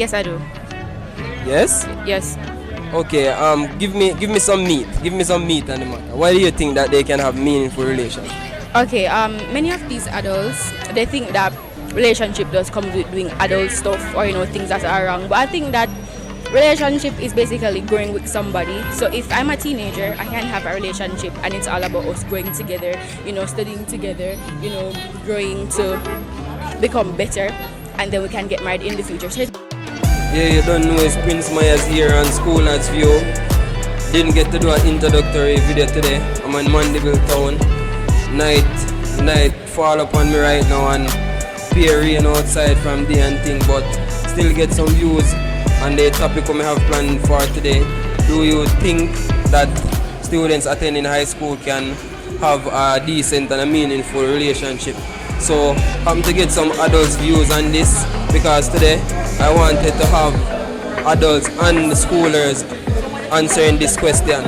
Yes, I do. Yes? Yes. Okay, give me some meat. Give me some meat on the matter. Why do you think that they can have meaningful relations? Okay, many of these adults, they think that relationship does come with doing adult stuff or, things that are wrong. But I think that relationship is basically growing with somebody. So if I'm a teenager, I can have a relationship and it's all about us growing together, studying together, growing to become better, and then we can get married in the future. So Yeah, you don't know it's Prince Myers here on Skoolaz View. Didn't get to do an introductory video today. I'm in Mandeville town. Night fall upon me right now and peer rain outside from day and thing, but still get some views on the topic we have planned for today. Do you think that students attending high school can have a decent and a meaningful relationship? So I'm to get some adults' views on this because today I wanted to have adults and schoolers answering this question.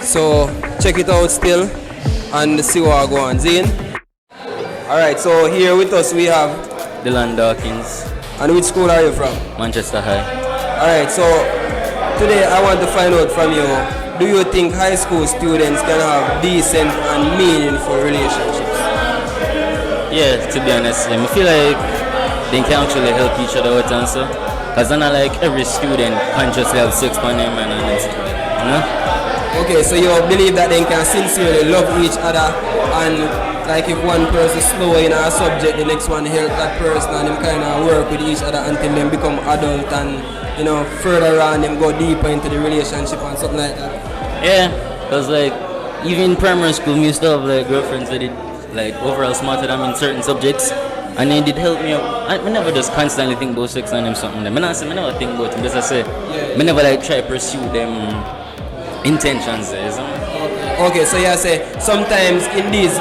So check it out still and see what I go on. Zane? Alright, so here with us we have Dylan Dawkins, and which school are you from? Manchester High. Alright, so today I want to find out from you, do you think high school students can have decent and meaningful relationships? Yeah, to be honest, I feel like they can actually help each other out and so. Because not like every student consciously have sex on them and stuff, you know? Okay, so you believe that they can sincerely love each other and like if one person slow in a subject, the next one help that person and them kind of work with each other until them become adult and further on them go deeper into the relationship and something like that. Yeah, because like even in primary school, we used to have like girlfriends that did like overall smarter than me in certain subjects, and they did help me out. I never just constantly think about sex and them something. I never think about them. Just I say, I never like try to pursue them intentions. Okay, so you say sometimes in these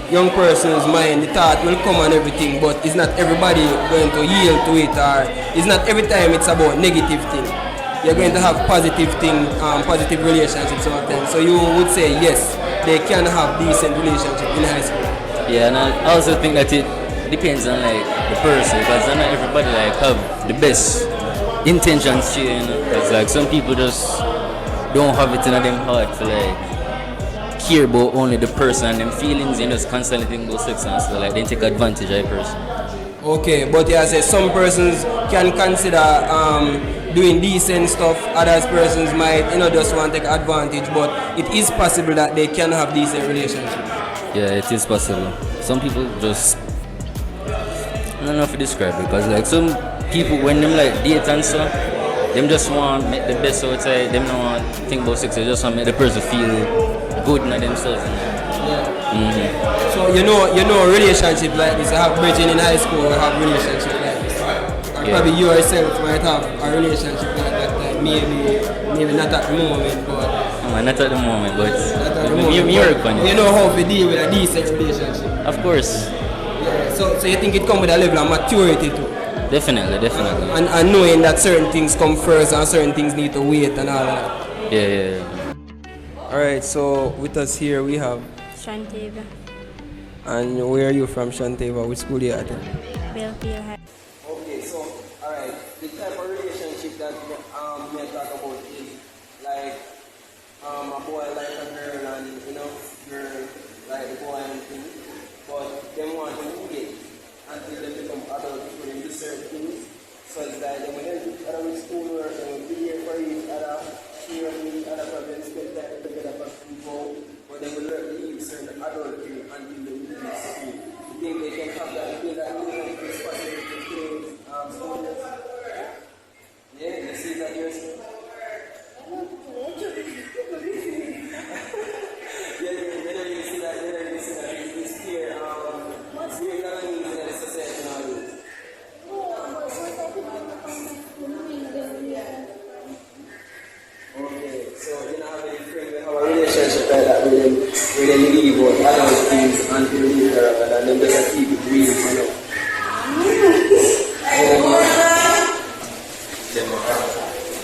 young person's mind, the thought will come and everything, but it's not everybody going to yield to it, or it's not every time it's about negative thing. You're going to have positive thing, positive relationships some of them. So you would say yes, they can have decent relationship in high school. Yeah, and I also think that it depends on like the person, because not everybody like have the best intentions to because like some people just don't have it in them heart to like care about only the person and them feelings and just constantly think about sex and so like they take advantage of a person. Okay, but yeah, say some persons can consider doing decent stuff, other persons might just want to take advantage, but it is possible that they can have decent relationship. Yeah, it is possible. Some people just, I don't know if to describe it, because like some people when them like date and stuff, them just want to make the best outside, them don't want to think about sex, they just want to make the person feel good in themselves. So you know a relationship like this, I have bridging in high school, I have relationship like this. Or probably you yourself might have a relationship like that, like maybe not at the moment, but not at the moment, but you know how to deal with a decent relationship. Of course. Yeah. So you think it comes with a level of maturity too? Definitely. And knowing that certain things come first and certain things need to wait and all that. Yeah. Alright, so with us here we have Shanteva. And where are you from, Shanteva? Which school you attend? Belfield High. Okay, so alright, the type of relationship that we talk about is like a boy like a girl and girl like a boy and things, but they want to wait until they become adults before they do certain things. So it's like they will help each other with schoolwork, they will be here for each other, share with each other problems, spend time together for people, but they will learn to leave certain adult things until they leave school. You think they can have that build that this possibility to students? Yeah, you see that yourself? Relationship like that where they leave out adult things until later and then just keep it real,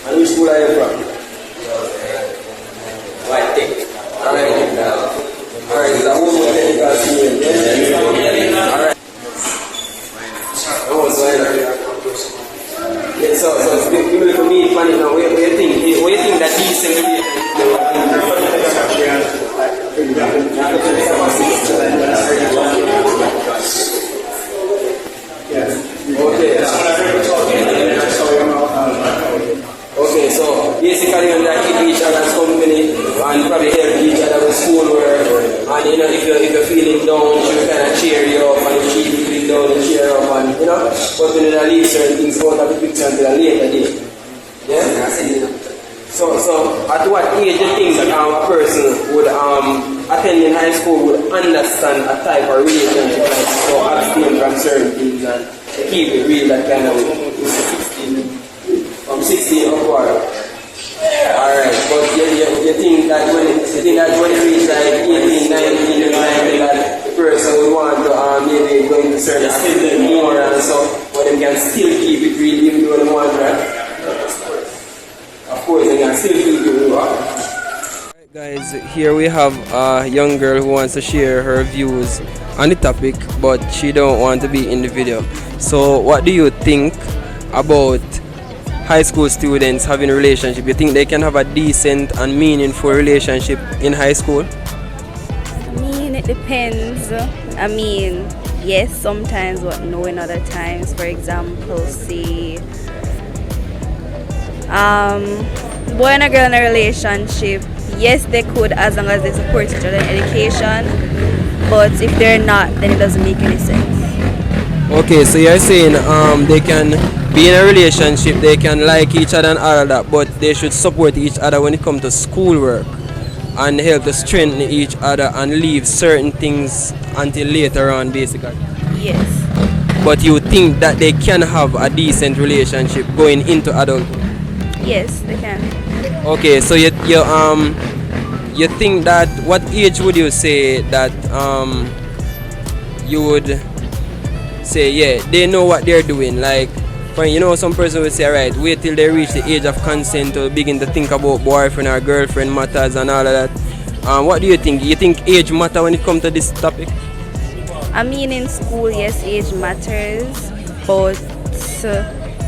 And which school are you from? White Tech. Alright, is that one more technical student? Alright. schoolwork, and you know, if you're feeling down, she will kind of cheer you up, and if she's feeling down, and cheer you up, and you know, but we need to leave certain things out of the picture until a later day. Yeah? So at what age do you think that a person would attending high school would understand a type of relationship, like so abstain from certain things and keep it real, that kind of way? 16 upward. Alright, but you think that when it reaches like 18, 19, 20, that the person would want to maybe go into certain activity more, and so but they can still keep it real even though they want, right? Of course, they can still keep it real. Alright guys, here we have a young girl who wants to share her views on the topic, but she don't want to be in the video. So what do you think about high school students having a relationship? You think they can have a decent and meaningful relationship in high school? I mean, it depends. I mean, yes, sometimes, but no in other times. For example, say, boy and a girl in a relationship, yes, they could, as long as they support each other in education. But if they're not, then it doesn't make any sense. Okay, so you're saying they can be in a relationship, they can like each other and all of that, but they should support each other when it comes to schoolwork and help to strengthen each other and leave certain things until later on, basically. Yes. But you think that they can have a decent relationship going into adulthood? Yes, they can. Okay, so you think that, what age would you say that you would say, yeah, they know what they're doing? Like, for you know, some person would say, right, wait till they reach the age of consent to begin to think about boyfriend or girlfriend matters and all of that. What do you think? You think age matter when it comes to this topic? I mean, in school, yes, age matters, but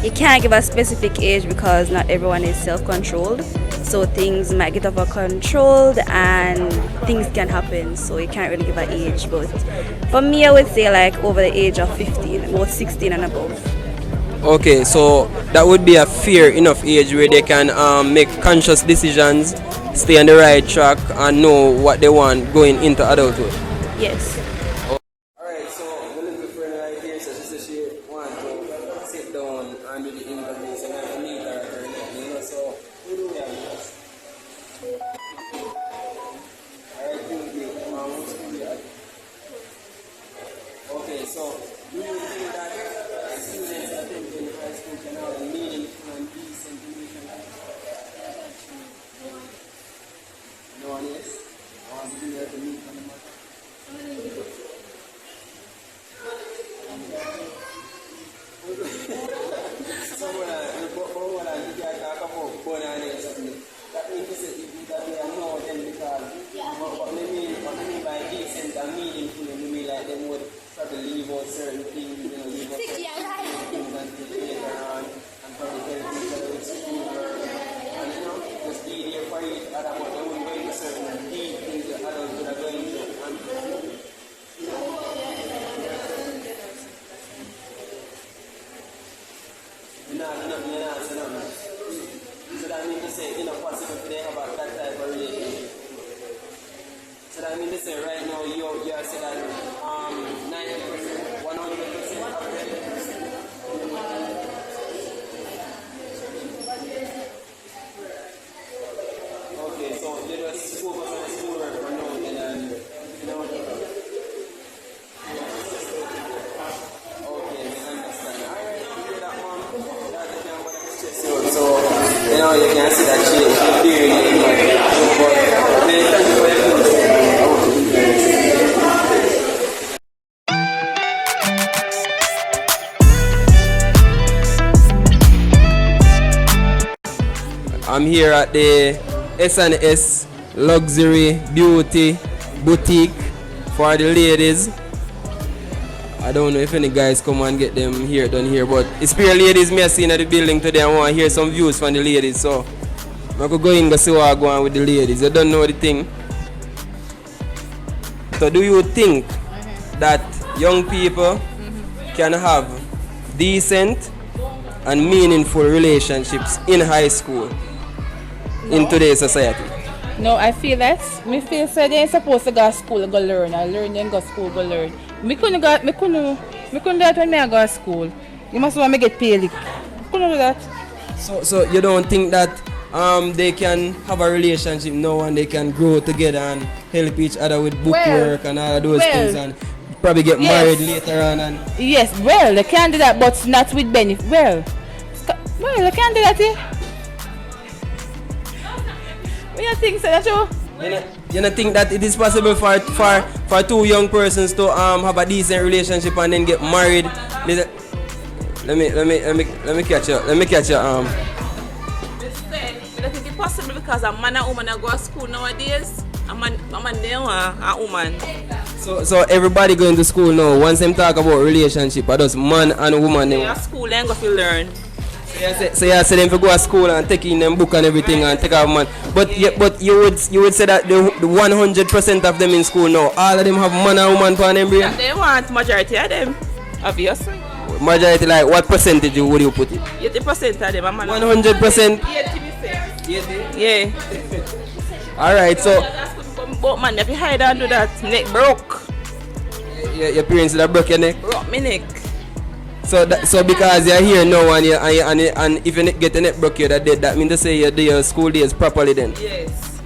you can't give a specific age because not everyone is self-controlled. So things might get over controlled and things can happen. So you can't really give an age. But for me, I would say like over the age of 15, about 16 and above. Okay, so that would be a fair enough age where they can make conscious decisions, stay on the right track, and know what they want going into adulthood. Yes. Alright, so the little friend right here says she wants to sit down and do the interview, so I can meet her, you know, so who do we have with us? Alright, who do we have? Okay, so do you think that students attending high school can have a meaningful and decent relationship? No one is? I want to be there to meet on the matter. That means that they are more than because what we mean by decent and meaningful, we mean like they would try to leave out certain things, you know, leave out certain things until later on, and probably help each other with schoolwork, and you know, just be there for each other, but they wouldn't go into certain deep things that adults would have going through. So that means to say, it's not possible for them to have that type of relationship. So that means to say, right now, you are saying that 90%, 100% of them. Okay, so you just focus on the schoolwork for now, and you know. Okay, I understand. Alright, you hear that, mom? That's the kind of what I stress you. So, you know, you can see that she's doing it. But thank you for your I'm here at the S&S Luxury Beauty Boutique for the ladies. I don't know if any guys come and get them here done here, but it's pure ladies me seen at the building today. I want to hear some views from the ladies, so I could go in and see what I go on with the ladies. You don't know the thing. So do you think that young people can have decent and meaningful relationships in high school in today's society? No, I feel that. Me feel so they ain't supposed to go to school go learn. I learn then go school go learn. Me couldn't do that when I go to school. You must want me get paid. Couldn't do that. So you don't think that they can have a relationship now and they can grow together and help each other with bookwork and all of those things and probably get married later on and Yes, well, they can do that, but not with benefit. Well, they can do that, eh? What do you think, Senator? you don't think that it is possible for two young persons to have a decent relationship and then get married? Let me catch you. Let me catch you. I think it's possible because a man and woman go to school nowadays. A man they want a woman. So everybody going to school now. Once them talk about relationship, are those man and woman. They go to school and go to learn. So you say them to go to school and take in them book and everything and take out man. But you would say that the 100% of them in school now, all of them have man and woman for them brain? And they want majority of them, obviously. Majority, like what percentage would you put it? 80% of them are man. 100%? 80%. Yeah. Alright, so But man, if you hide and do that, neck broke. your parents that broke your neck? Broke my neck. So because you're here now and if you get your neck broke, you're dead. That means to say you do your school days properly then. Yes.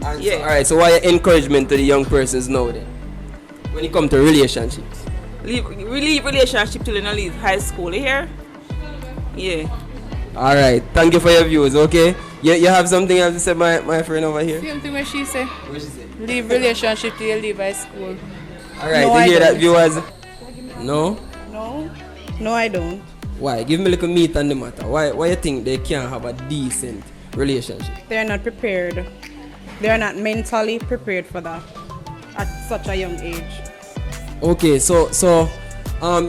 And Yeah. so, alright, so what your encouragement to the young persons now then? When it comes to relationships? Leave relationship till you don't leave high school. You hear? Yeah. Alright, thank you for your views, okay? You have something else to say, my friend over here? Same thing what she say. What she say? Leave relationship till you leave high school. Alright, No, you I hear that, don't. viewers? No? No, I don't. Why? Give me a little meat on the matter. Why you think they can't have a decent relationship? They're not prepared. They're not mentally prepared for that at such a young age. Okay, so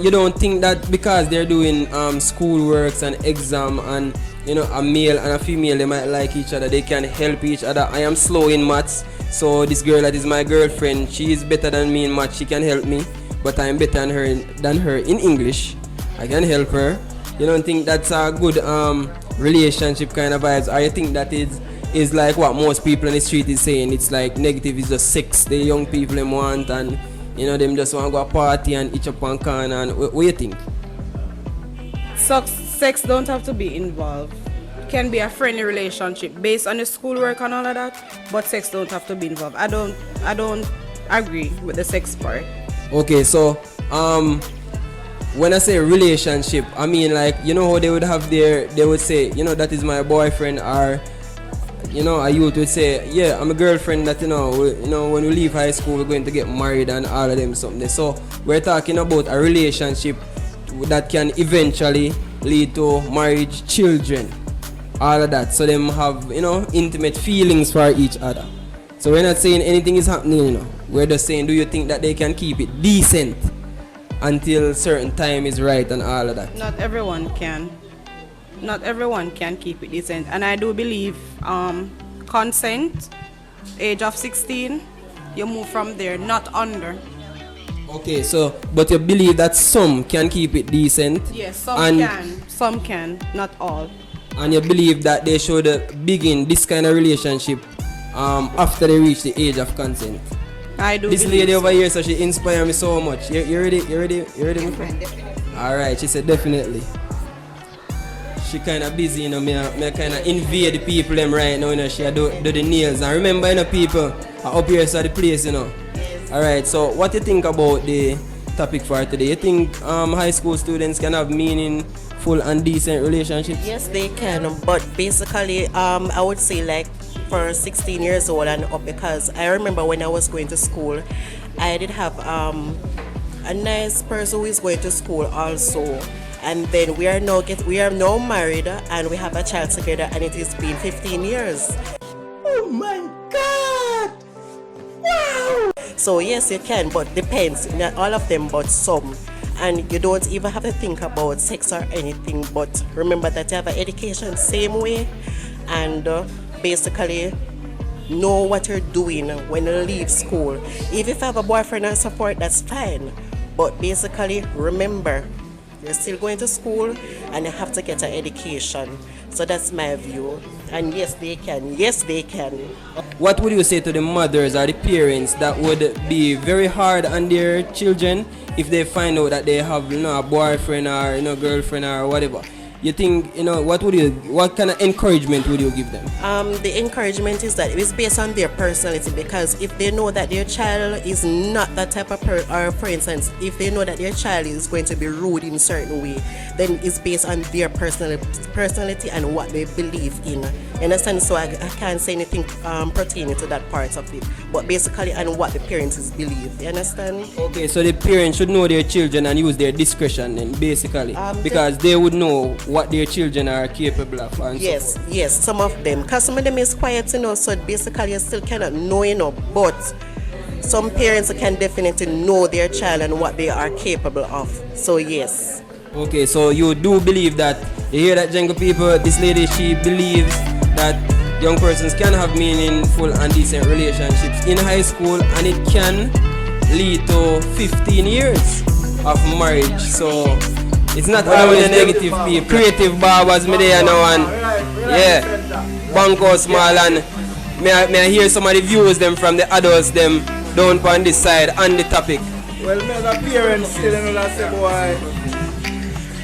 you don't think that because they're doing school works and exam and a male and a female they might like each other, they can help each other. I am slow in maths, so this girl that is my girlfriend, she is better than me in maths, she can help me, but I am better than her in English. I can help her. You don't think that's a good relationship kind of vibes, or you think that is like what most people on the street is saying? It's like negative is just sex the young people them want and them just want to go a party and each up on can and what do you think? Sex don't have to be involved. It can be a friendly relationship based on the schoolwork and all of that, but sex don't have to be involved. I don't agree with the sex part. Okay, so when I say relationship, I mean like how they would have they would say that is my boyfriend, or a youth would say, yeah, I'm a girlfriend that when we leave high school we're going to get married and all of them something. So we're talking about a relationship that can eventually lead to marriage, children, all of that. So them have intimate feelings for each other. So we're not saying anything is happening, we're just saying, do you think that they can keep it decent until certain time is right and all of that? Not everyone can. Not everyone can keep it decent, and I do believe consent, age of 16, you move from there, not under. Okay, so but you believe that some can keep it decent? Yes, some can, not all. And you believe that they should begin this kind of relationship after they reach the age of consent? I do. This believe lady so. over here, so she inspired me so much. You ready? You ready? My friend? Alright, she said definitely. She kind of busy, me kind of invade the people them right now, she do the nails. And remember, people are up here so the place, Yes. Alright, so what do you think about the topic for today? You think high school students can have meaningful and decent relationships? Yes, they can, but basically, I would say like for 16 years old and up, because I remember when I was going to school, I did have a nice person who is going to school also. And then we are now married and we have a child together, and it has been 15 years. Oh my God! Wow! So yes, you can, but depends. Not all of them, but some. And you don't even have to think about sex or anything, but remember that you have an education same way, and basically know what you're doing when you leave school. If you have a boyfriend and support, that's fine. But basically, remember, you're still going to school and you have to get an education. So that's my view. And yes, they can. Yes, they can. What would you say to the mothers or the parents that would be very hard on their children if they find out that they have, a boyfriend or, girlfriend or whatever? You think, what kind of encouragement would you give them? The encouragement is that it's based on their personality, because if they know that their child is not that type of or for instance, if they know that their child is going to be rude in a certain way, then it's based on their personality and what they believe in. You understand? So I can't say anything pertaining to that part of it, but basically on what the parents believe. You understand? Okay, so the parents should know their children and use their discretion then, basically, because they would know what their children are capable of. And yes, yes, some of them. Because some of them is quiet, so basically you still cannot know, but some parents can definitely know their child and what they are capable of. So yes. Okay, so you do believe that, you hear that, Django people, this lady, she believes that young persons can have meaningful and decent relationships in high school, and it can lead to 15 years of marriage. So it's not only the negative people. Creative barbers me there now, and yeah, Banco small, and may I hear some of the views them from the adults them down on this side on the topic. Well, me as a parent still know that say boy,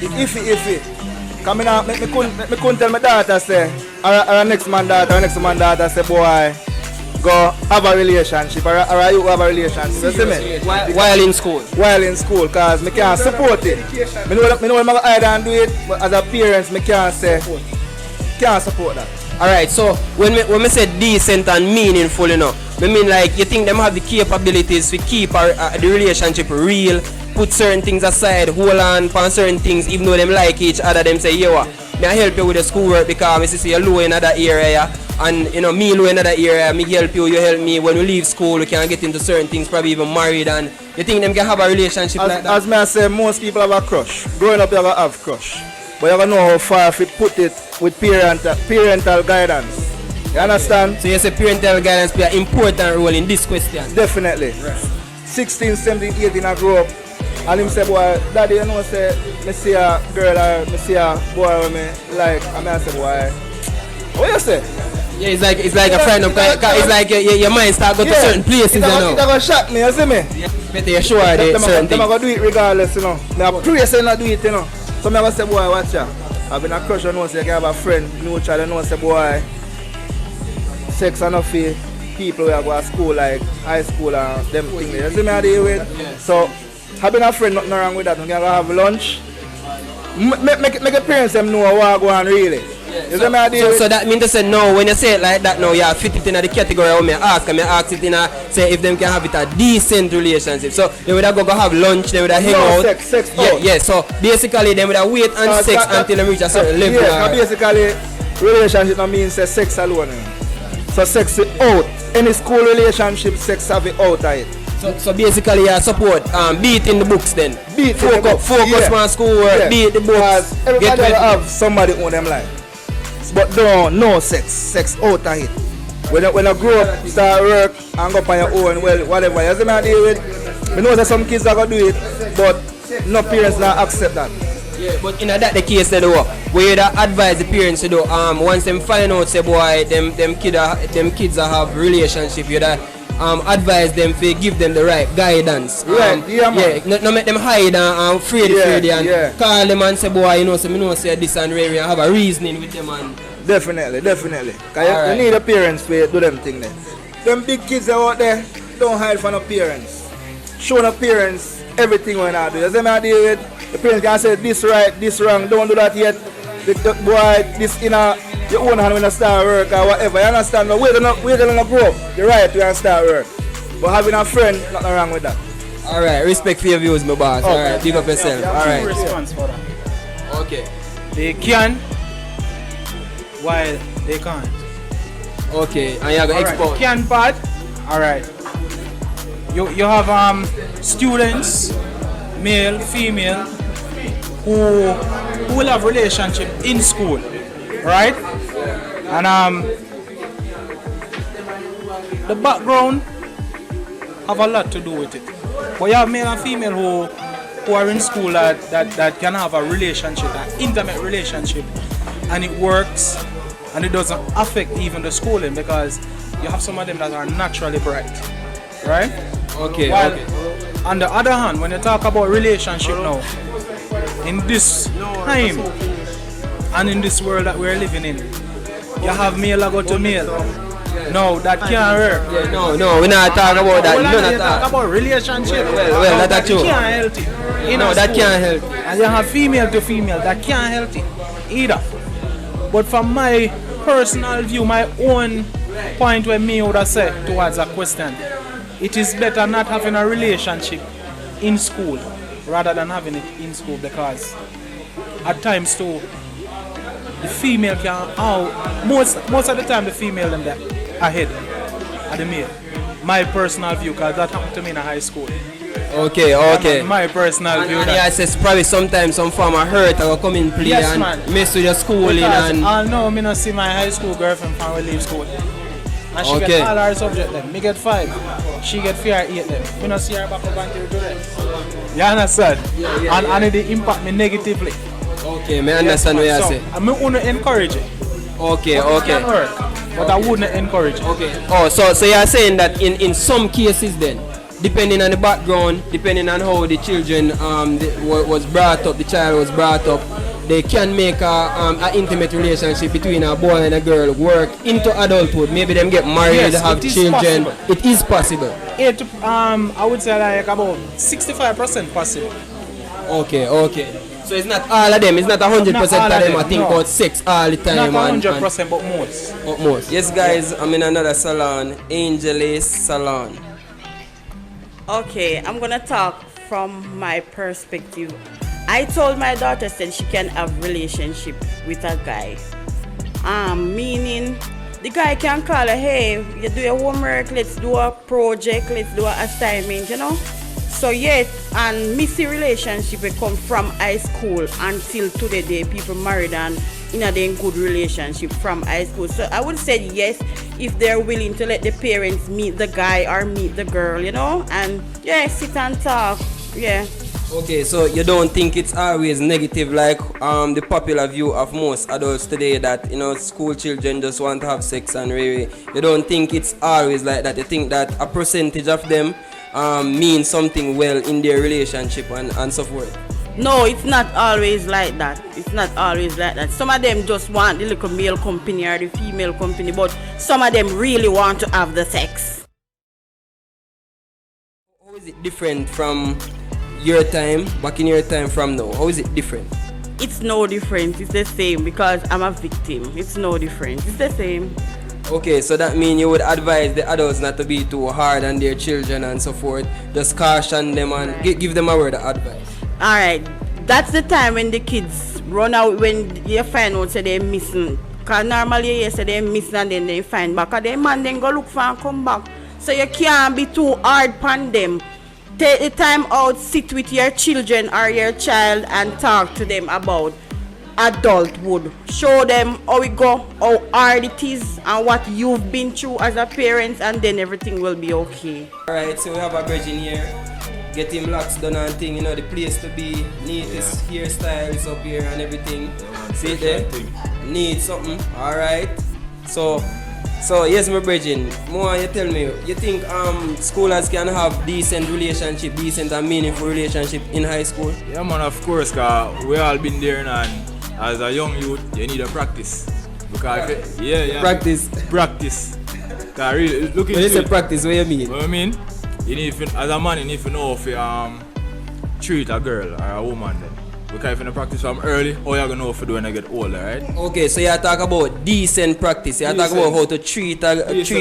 it's iffy. Coming out, me couldn't tell my daughter say, or next man daughter say boy, go have a relationship, or you have a relationship. You see me? While in school. While in school, cause me can't support it. Me know I'm gonna hide and do it, but as a parent, me can't support that. Alright, so when me say decent and meaningful, I mean like you think them have the capabilities to keep the relationship real, put certain things aside, hold on for certain things, even though them like each other, them say, yo, may I help you with the schoolwork because I see you low in another area, and me low in another area, me help you, you help me. When we leave school, we can get into certain things, probably even married, and you think them can have a relationship like that? As me I say, most people have a crush. Growing up, you have crush. But you have to know how far if you put it with parental guidance. You understand? So you say parental guidance play an important role in this question? Definitely. Right. 16, 17, 18 I grew up, and him say, boy, daddy, say, me see a girl or me see a boy with me like, and I say, boy, what you say? Yeah, it's like a friend of, it's like your mind start going to certain places, It's gonna shock me, you see me? Yeah. Better you're sure they certain things. I'm gonna do it regardless, Me I pray say not do it, So I'm gonna say, boy, watch ya. I've been a crush on say you can have a friend, no child, say, boy, sex and not for people who go to school like high school and them things. You see me I deal with? Yeah. So having a friend, nothing wrong with that. We can go have lunch. Make the parents them know what go on really. Yeah. You see me I deal with? So that means to say no, when you say it like that now, you fit it in the category of me ask. I ask it in a, say if them can have it a decent relationship. So they would go have lunch, they would hang out. Sex yeah, so basically they would wait and sex until they reach a certain level. Yeah, basically relationship no means sex alone. So sex is out. Any school relationship, sex have it out of it. So basically you support beat in the books then. Focus on school work, beat the books. Everybody will have somebody on them life. But no sex. Sex out of it. When I grow up, start work and go up on your own, well, whatever. You see me I deal with? I know that some kids are going to do it, but no parents don't accept that. Yeah, but in that the case they do, we would advise the parents to do once them find out say boy them kids have relationship, you advise them to give them the right guidance. No make them hide and afraid and call them and say boy say this and really and have a reasoning with them and definitely. Cause you need the parents to do them thing there. Them big kids out there don't hide from the parents. Show the parents everything when I do. You see me I deal with? The parents can say this right, this wrong, don't do that yet. The boy, this in your own hand when you start work or whatever. You understand? But we're gonna grow up. You're right, to start work. But having a friend, nothing wrong with that. Alright, respect for your views, my boss. Okay. Alright, big up yourself. Alright. Response for that. Okay. They can while they can't. Okay, and you have export. Can part. Alright. You have students, male, female, who will have relationship in school, right? And the background have a lot to do with it. But you have male and female who are in school that can have a relationship, an intimate relationship, and it works and it doesn't affect even the schooling because you have some of them that are naturally bright, right? Okay. While Okay. on the other hand, when you talk about relationship now, in this time and in this world that we're living in, you have male go to male. No, that can't work. Yeah, no, we're not talking about that. Well, No, not you talk about relationship. Well, that's true. Can't help it. No, that can't help. And you have female to female, that can't help it either. But from my personal view, my own point where me would have said towards that question, it is better not having a relationship in school rather than having it in school because at times too, the female can, most of the time the female them there ahead of the male. My personal view, because that happened to me in high school. Okay. My personal view. And yes, it's probably sometimes some form of hurt or come in play Yes, and man. mess with your schooling Because and I know me not see my high school girlfriend from we leave school. And she Okay. get all her subject them. Me get 5. She get 4 or 8 them. Me not see her back up until today. You understand? And it impact me negatively. Okay, me understand what you say. I me want to encourage it. Okay. It can work, but I wouldn't encourage it. Okay. Oh, so you're saying that in some cases then, depending on the background, depending on how the children was brought up, the child was brought up, they can make a intimate relationship between a boy and a girl work into adulthood. Maybe them get married, Yes, have it is children. possible. It is possible. I would say like about 65% possible. Okay. So it's not all of them. It's not 100% of them. I think about sex all the time. Not 100%, but most. But most. Yes, guys. I'm in another salon, Angelis Salon. Okay, I'm gonna talk from my perspective. I told my daughter said she can have relationship with a guy. Meaning the guy can call her, hey, you do your homework, let's do a project, let's do an assignment, you know. So yes, and missy relationship will come from high school until today people married and in a good relationship from high school. So I would say yes if they're willing to let the parents meet the guy or meet the girl, you know, and yeah, sit and talk. Yeah. Okay, so you don't think it's always negative like the popular view of most adults today that, you know, school children just want to have sex and really, you don't think it's always like that? You think that a percentage of them mean something well in their relationship and so forth? No, it's not always like that. It's not always like that. Some of them just want the little male company or the female company, but some of them really want to have the sex. How is it different from your time, back in your time from now? How is it different? It's no different. It's the same because I'm a victim. It's no different. It's the same. Okay, so that means you would advise the adults not to be too hard on their children and so forth. Just caution them and give them a word of advice. Alright, that's the time when the kids run out, when you find out say they're missing. Because normally you say they're missing and then they find back. And then man then go look for and come back. So you can't be too hard on them. Take the time out, sit with your children or your child and talk to them about adulthood. Show them how it go, how hard it is and what you've been through as a parent, and then everything will be okay. Alright, so we have a virgin here. Get him locks done and thing, you know, the place to be. Neatest hairstyle is up here and everything. See it there? Need something. Alright. So yes, my brethren, more you tell me, you think schoolers can have decent relationship, decent and meaningful relationship in high school? Yeah man, of course, cause we all been there and as a young youth you need a practice. Because practice. Cause really looking when you say practice, what you mean? What I mean? You need to, as a man you need to know if you treat a girl or a woman then. Because if you practice from early, all you're gonna know if you do when you get older, right? Okay, so you talk about decent practice. You talk about how to treat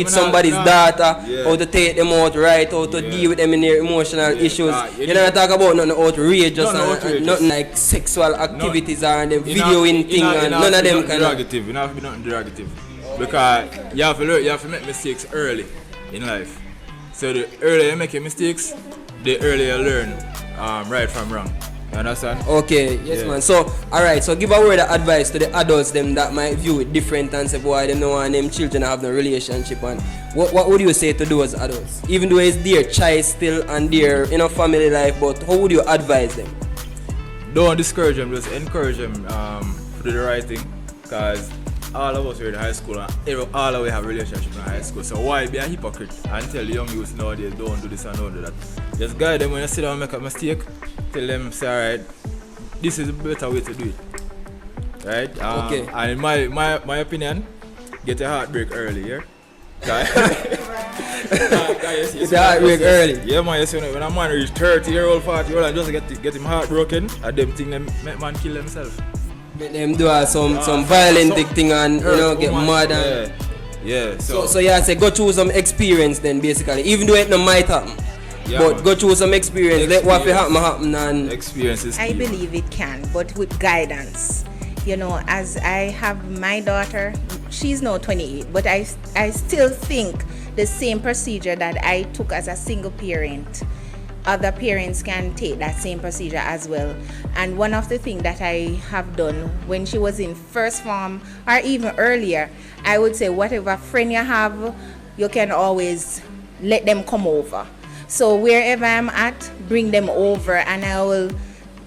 somebody's daughter, how to take them out right, how to deal with them in their emotional issues. You don't talk about nothing outrageous and nothing like sexual activities and them videoing thing and none of them kind of. You don't have to be nothing derogative. Because you have to learn, you have to make mistakes early in life. So the earlier you make your mistakes, the earlier you learn right from wrong. You understand? Okay, yes man. So, alright, so give a word of advice to the adults them that might view it different and say, boy, them no want them children have no relationship. And what would you say to those adults? Even though it's their child still and their family life, but how would you advise them? Don't discourage them, just encourage them to do the right thing. Because all of us were in high school and all of we have relationship in high school. So why be a hypocrite and tell young youths nowadays don't do this and don't do that? Just guide them when you sit down and make a mistake. Tell them, say, alright, this is a better way to do it. Right? Okay. And in my opinion, get a heartbreak early, yeah? Get a heartbreak early. Yeah, man, you see, when a man reach 30-year-old, 40-year-old and just get him heartbroken, and them think them make man kill themselves. Make them do some violent thing and get mad and yeah. So yeah, say go through some experience then basically, even though it no might happen. Yeah, but man, go through some experience. Let what happen and experiences. I believe it can, but with guidance. You know, as I have my daughter, she's now 28, but I still think the same procedure that I took as a single parent, other parents can take that same procedure as well. And one of the things that I have done when she was in first form or even earlier, I would say whatever friend you have, you can always let them come over. So wherever I'm at, bring them over and I will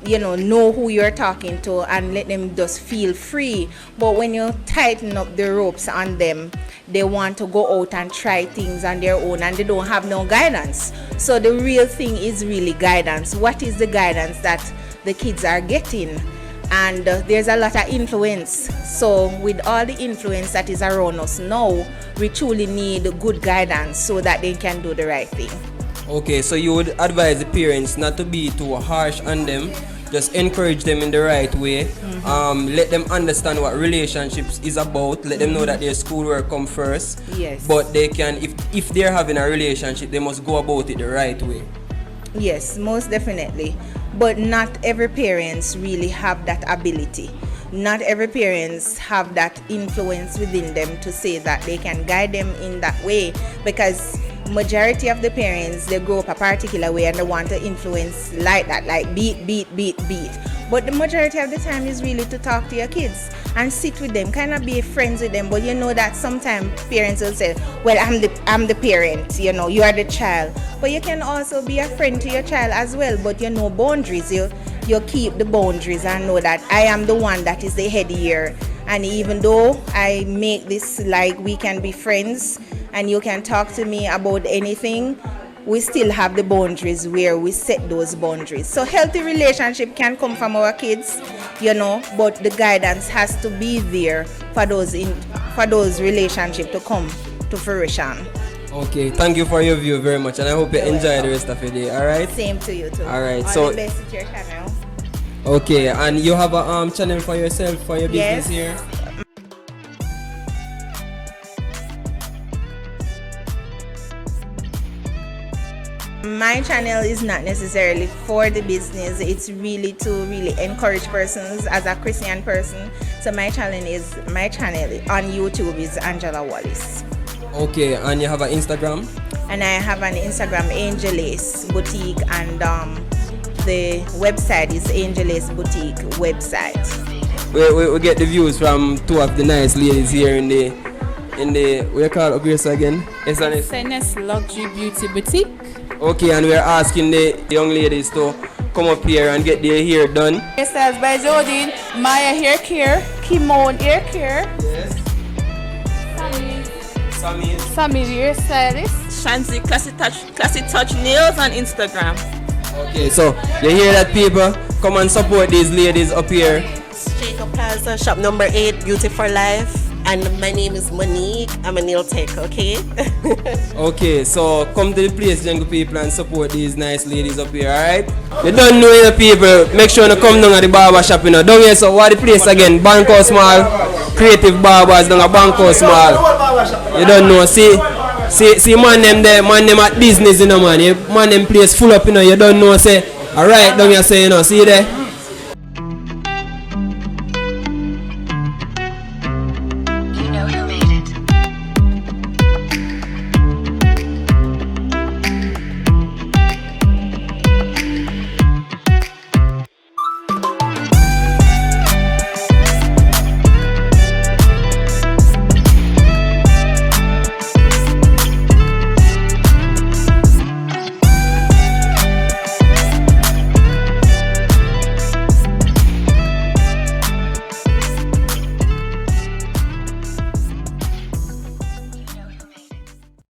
know who you're talking to and let them just feel free. But when you tighten up the ropes on them, they want to go out and try things on their own and they don't have no guidance. So the real thing is really guidance. What is the guidance that the kids are getting? And there's a lot of influence. So with all the influence that is around us now, we truly need good guidance so that they can do the right thing. Okay, so you would advise the parents not to be too harsh on them, just encourage them in the right way, let them understand what relationships is about, let them know that their schoolwork come first. Yes. But they can, if they're having a relationship, they must go about it the right way. Yes, most definitely. But not every parents really have that ability. Not every parents have that influence within them to say that they can guide them in that way, because majority of the parents, they grow up a particular way and they want to influence like that, like beat. But the majority of the time is really to talk to your kids and sit with them, kind of be friends with them. But you know that sometimes parents will say, well, I'm the parent, you are the child. But you can also be a friend to your child as well, but you know boundaries. You keep the boundaries and know that I am the one that is the head here. And even though I make this like we can be friends and you can talk to me about anything, we still have the boundaries where we set those boundaries. So healthy relationship can come from our kids, but the guidance has to be there for those relationships to come to fruition. Okay, thank you for your view very much, and I hope you enjoy the rest of your day. All right. Same to you too. All right. All the best with your channel. Okay, and you have a channel for yourself for your business here. My channel is not necessarily for the business. It's really to encourage persons as a Christian person. So my channel on YouTube is Angela Wallace. Okay, and you have an Instagram? And I have an Instagram, Angelace Boutique, and the website is Angelace Boutique website. We get the views from two of the nice ladies here in the what you call it again? SNS Luxury Beauty Boutique. Okay, and we're asking the young ladies to come up here and get their hair done. Hairstyles by Jodine, Maya Hair Care, Kimon Hair Care. Yes. Sammy Hairstylist. Shanzi Classy Touch Nails on Instagram. Okay, so you hear that, people? Come and support these ladies up here. Jacob Plaza, shop number 8, Beauty for Life. And my name is Monique. I'm a nail tech, okay? Okay, so come to the place, young people, and support these nice ladies up here, alright? You don't know the people, make sure you come down at the barber shop, Down here, so what the place again? Bangkok Mall, Creative Barbers down at Bangkok Mall. You don't know, see man them there, man them at business, man. Man them place full up, you don't know, say, alright, down here, say, see there?